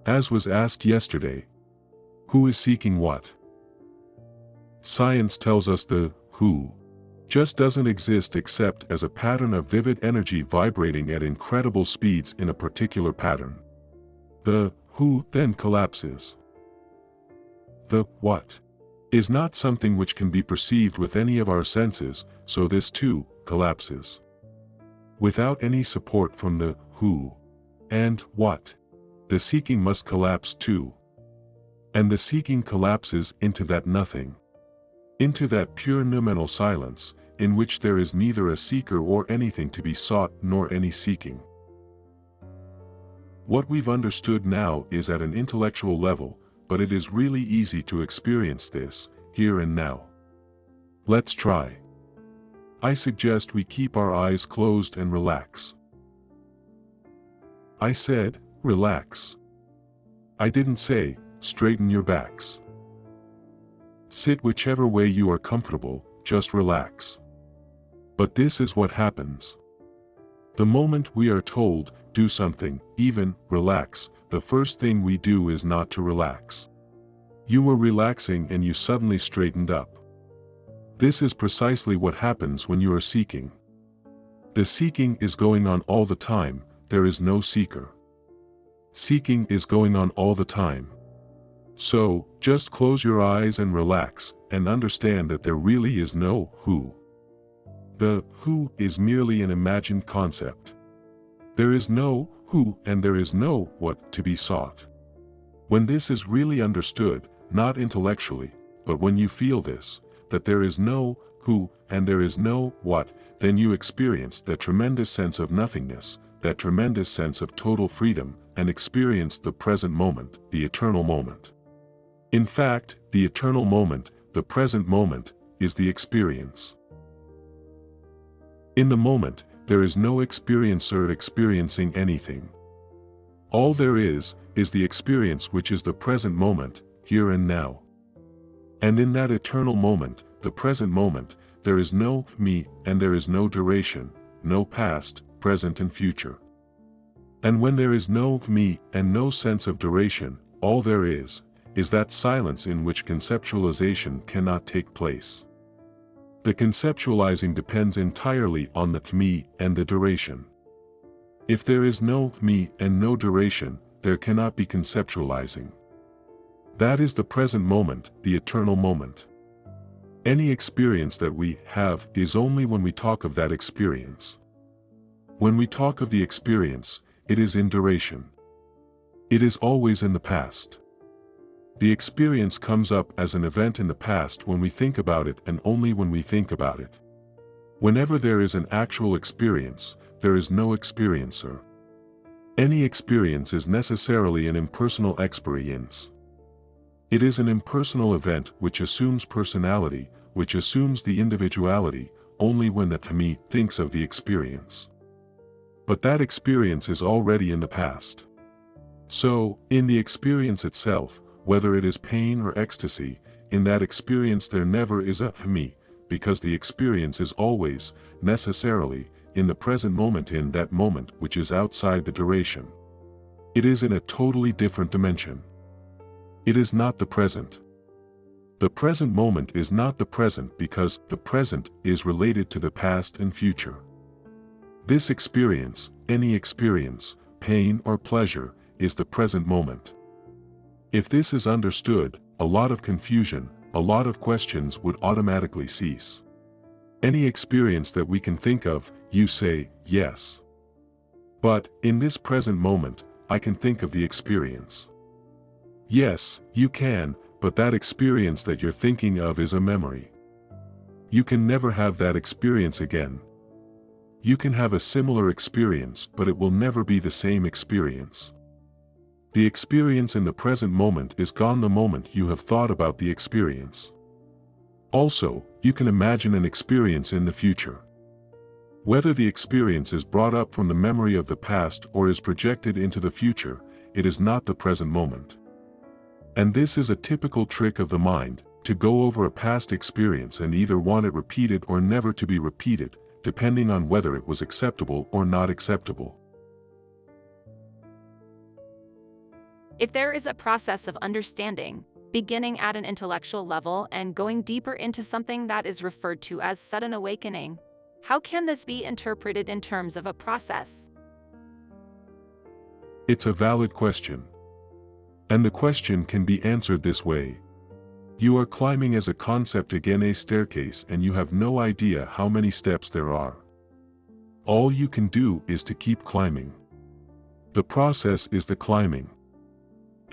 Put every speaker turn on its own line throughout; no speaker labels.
As was asked yesterday, who is seeking what? Science tells us the who just doesn't exist except as a pattern of vivid energy vibrating at incredible speeds in a particular pattern. The who then collapses. The what is not something which can be perceived with any of our senses, so this too collapses. Without any support from the who and what, the seeking must collapse too. And the seeking collapses into that nothing, into that pure noumenal silence, in which there is neither a seeker or anything to be sought nor any seeking. What we've understood now is at an intellectual level, but it is really easy to experience this, here and now. Let's try. I suggest we keep our eyes closed and relax. I said, relax. I didn't say, straighten your backs. Sit whichever way you are comfortable, just relax. But this is what happens. The moment we are told, do something, even, relax, the first thing we do is not to relax. You were relaxing and you suddenly straightened up. This is precisely what happens when you are seeking. The seeking is going on all the time, there is no seeker. Seeking is going on all the time. So, just close your eyes and relax, and understand that there really is no who. The who is merely an imagined concept. There is no who and there is no what to be sought. When this is really understood, not intellectually, but when you feel this, that there is no who and there is no what, then you experience that tremendous sense of nothingness, that tremendous sense of total freedom, and experience the present moment, the eternal moment. In fact, the eternal moment, the present moment, is the experience. In the moment, there is no experiencer experiencing anything. All there is the experience which is the present moment, here and now. And in that eternal moment, the present moment, there is no me and there is no duration, no past, present and future. And when there is no me and no sense of duration, all there is that silence in which conceptualization cannot take place. The conceptualizing depends entirely on the me and the duration. If there is no me and no duration, there cannot be conceptualizing. That is the present moment, the eternal moment. Any experience that we have is only when we talk of that experience. When we talk of the experience, it is in duration. It is always in the past. The experience comes up as an event in the past when we think about it and only when we think about it. Whenever there is an actual experience, there is no experiencer. Any experience is necessarily an impersonal experience. It is an impersonal event which assumes personality, which assumes the individuality, only when the me thinks of the experience. But that experience is already in the past. So, in the experience itself, whether it is pain or ecstasy, in that experience there never is a me, because the experience is always, necessarily, in the present moment, in that moment which is outside the duration. It is in a totally different dimension. It is not the present. The present moment is not the present because the present is related to the past and future. This experience, any experience, pain or pleasure, is the present moment. If this is understood, a lot of confusion, a lot of questions would automatically cease. Any experience that we can think of, you say, yes. But, in this present moment, I can think of the experience. Yes, you can, but that experience that you're thinking of is a memory. You can never have that experience again. You can have a similar experience, but it will never be the same experience. The experience in the present moment is gone the moment you have thought about the experience. Also, you can imagine an experience in the future. Whether the experience is brought up from the memory of the past or is projected into the future, it is not the present moment. And this is a typical trick of the mind, to go over a past experience and either want it repeated or never to be repeated, depending on whether it was acceptable or not acceptable.
If there is a process of understanding, beginning at an intellectual level and going deeper into something that is referred to as sudden awakening, how can this be interpreted in terms of a process?
It's a valid question. And the question can be answered this way. You are climbing as a concept again a staircase and you have no idea how many steps there are. All you can do is to keep climbing. The process is the climbing.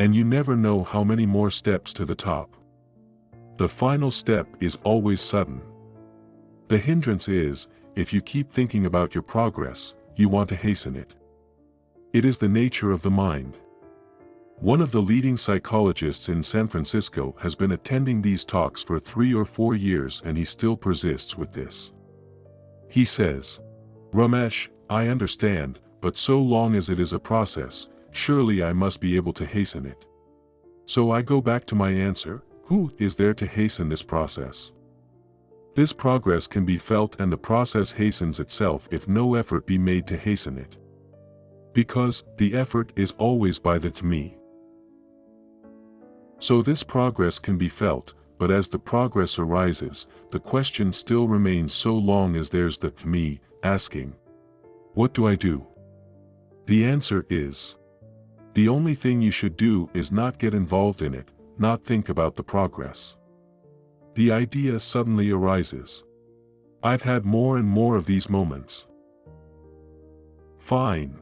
And you never know how many more steps to the top. The final step is always sudden. The hindrance is, if you keep thinking about your progress, you want to hasten it. It is the nature of the mind. One of the leading psychologists in San Francisco has been attending these talks for 3 or 4 years and he still persists with this. He says, "Ramesh, I understand, but so long as it is a process, surely I must be able to hasten it." So I go back to my answer, who is there to hasten this process? This progress can be felt and the process hastens itself if no effort be made to hasten it. Because the effort is always by the me. So this progress can be felt, but as the progress arises, the question still remains so long as there's the me asking, "What do I do?" The answer is, the only thing you should do is not get involved in it, not think about the progress. The idea suddenly arises. I've had more and more of these moments. Fine.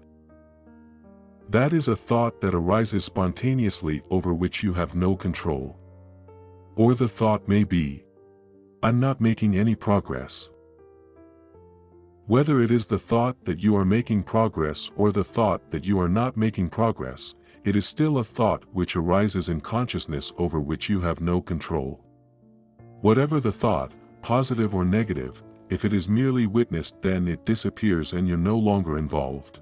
That is a thought that arises spontaneously over which you have no control. Or the thought may be, I'm not making any progress. Whether it is the thought that you are making progress or the thought that you are not making progress, it is still a thought which arises in consciousness over which you have no control. Whatever the thought, positive or negative, if it is merely witnessed then it disappears and you're no longer involved.